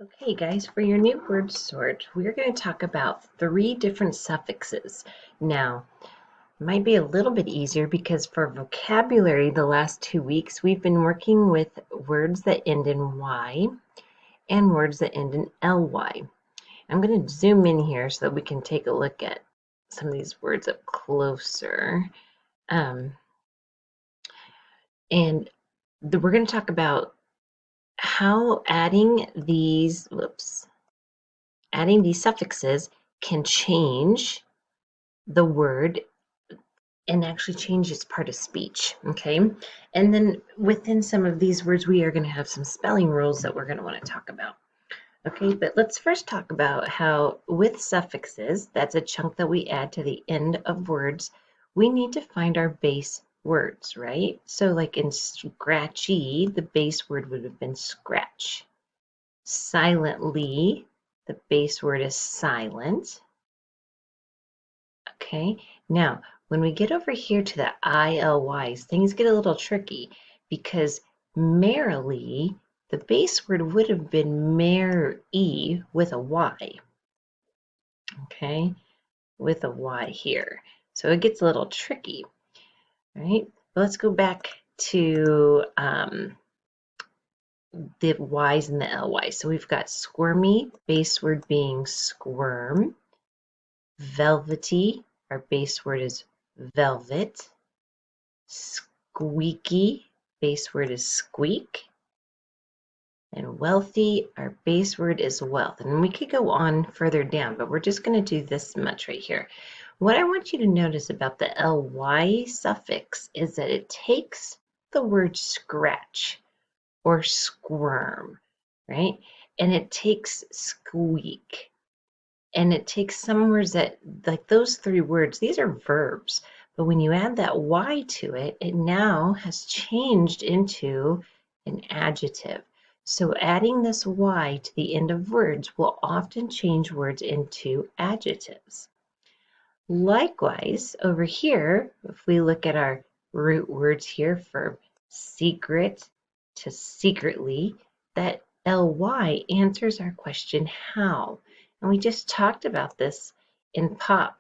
Okay, guys, for your new word sort, we're going to talk about 3 different suffixes. Now, it might be a little bit easier because for vocabulary, the last 2 weeks, we've been working with words that end in Y and words that end in LY. I'm going to zoom in here so that we can take a look at some of these words up closer. Um, and we're going to talk about how adding these suffixes can change the word and actually change its part of speech. Okay. And then within some of these words, we are going to have some spelling rules that we're going to want to talk about. Okay, but let's first talk about how with suffixes, that's a chunk that we add to the end of words, we need to find our base words, right? So like in scratchy, the base word would have been scratch. Silently, the base word is silent. Okay, now when we get over here to the ILYs, things get a little tricky because merrily, the base word would have been merry with a Y. Okay, with a Y here. So it gets a little tricky, right? But let's go back to the Y's and the LYs. So we've got squirmy, base word being squirm. Velvety, our base word is velvet. Squeaky, base word is squeak. And wealthy, our base word is wealth. And we could go on further down, but we're just going to do this much right here. What I want you to notice about the ly suffix is that it takes the word scratch or squirm, right? And it takes squeak. And it takes some words that, like those 3 words, these are verbs. But when you add that Y to it, it now has changed into an adjective. So adding this Y to the end of words will often change words into adjectives. Likewise, over here, if we look at our root words here for secret to secretly, that ly answers our question how. And we just talked about this in POP.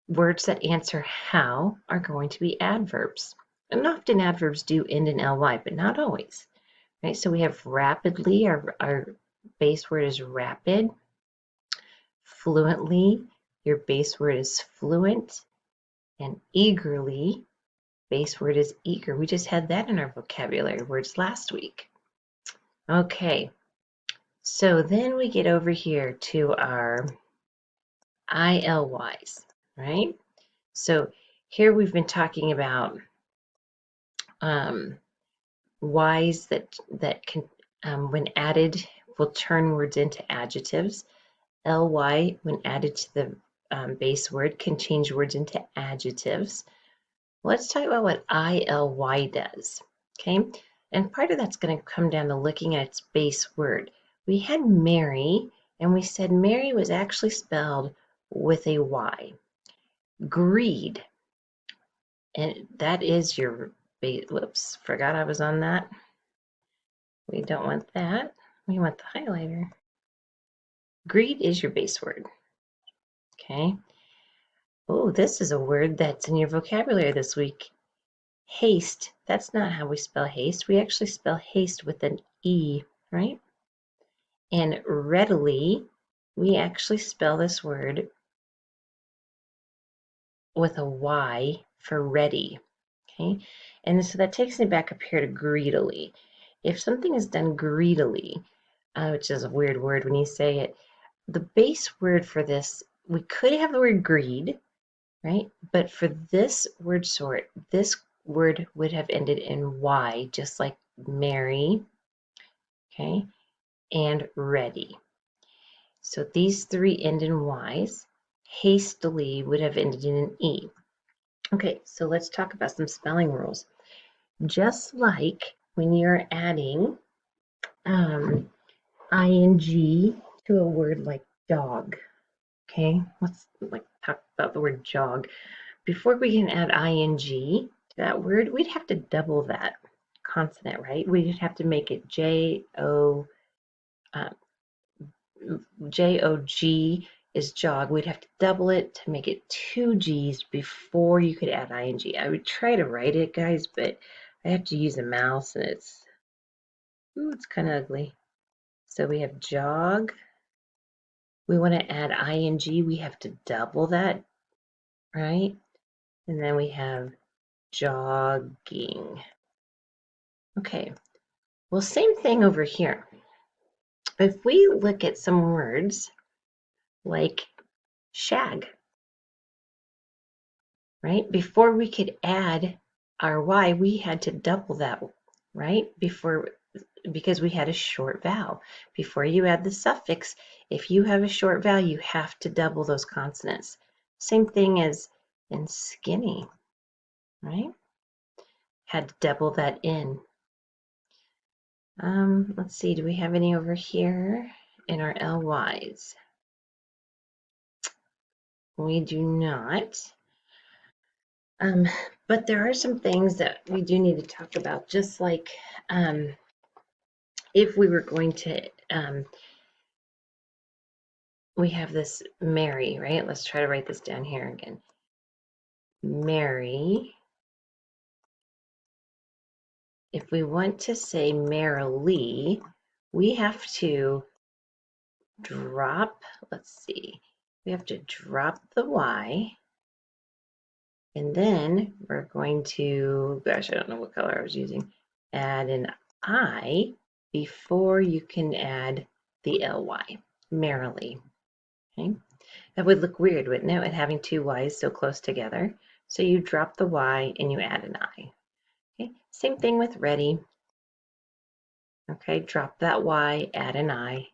Words that answer how are going to be adverbs. And often adverbs do end in ly, but not always. Right? So we have rapidly, our base word is rapid. Fluently, your base word is fluent. And eagerly, base word is eager. We just had that in our vocabulary words last week. Okay, so then we get over here to our ILYs, right? So here we've been talking about Ys that can, when added, will turn words into adjectives. Ly, when added to the base word, can change words into adjectives. Let's talk about what ILY does, okay? And part of that's going to come down to looking at its base word. We had Mary, and we said Mary was actually spelled with a Y. Greed, and that is your base. Whoops, forgot I was on that. We don't want that. We want the highlighter. Greed is your base word, okay? Oh, this is a word that's in your vocabulary this week. Haste, that's not how we spell haste. We actually spell haste with an E, right? And readily, we actually spell this word with a Y for ready, okay? And so that takes me back up here to greedily. If something is done greedily, which is a weird word when you say it, the base word for this, we could have the word greed, right? But for this word sort, this word would have ended in Y, just like Mary, okay, and ready. So these 3 end in Ys. Hastily would have ended in an E. Okay, so let's talk about some spelling rules. Just like when you're adding ing to a word like dog, okay, let's talk about the word jog. Before we can add ing to that word, we'd have to double that consonant, right? We'd have to make it J-O, J-O-G is jog. We'd have to double it to make it two G's before you could add ing. I would try to write it, guys, but I have to use a mouse and it's kind of ugly. So we have jog. We want to add ing. We have to double that, right? And then we have jogging. Okay, well, same thing over here. If we look at some words like shag, right? Before we could add our Y, we had to double that, right? Because we had a short vowel. Before you add the suffix, if you have a short vowel, you have to double those consonants. Same thing as in skinny, right? Had to double that in. Let's see, do we have any over here in our LYs? We do not. But there are some things that we do need to talk about, just like if we were going to, we have this Mary, right? Let's try to write this down here again. Mary. If we want to say merrily, we have to drop, let's see, we have to drop the Y. And then we're going to, gosh, I don't know what color I was using, add an I before you can add the ly, merrily. Okay? That would look weird, wouldn't it, with having two Y's so close together? So you drop the Y and you add an I. Okay? Same thing with ready. Okay, drop that Y, add an I.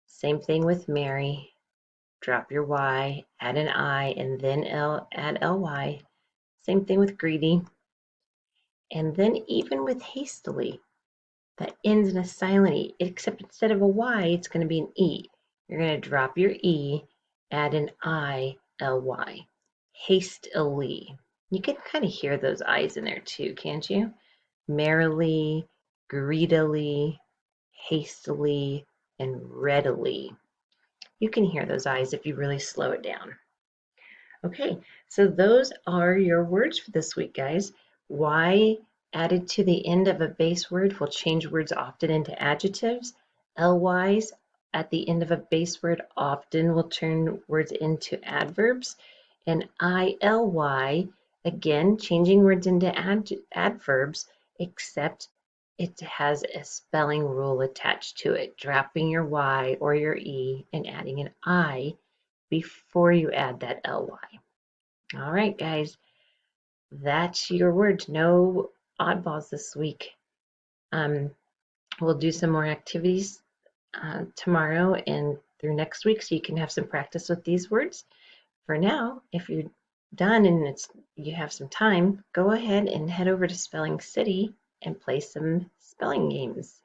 Same thing with merry. Drop your Y, add an I, and then add ly. Same thing with greedy. And then even with hastily, that ends in a silent E, except instead of a Y, it's going to be an E. You're going to drop your E, add an I-L-Y. Hastily. You can kind of hear those I's in there too, can't you? Merrily, greedily, hastily, and readily. You can hear those I's if you really slow it down. Okay, so those are your words for this week, guys. Y added to the end of a base word will change words often into adjectives. Ly's at the end of a base word often will turn words into adverbs. And ILY, again, changing words into adverbs, except it has a spelling rule attached to it, dropping your Y or your E and adding an I before you add that ly. All right, guys, that's your words. No oddballs this week. We'll do some more activities tomorrow and through next week so you can have some practice with these words. For now, if you're done and you have some time, go ahead and head over to Spelling City and play some spelling games.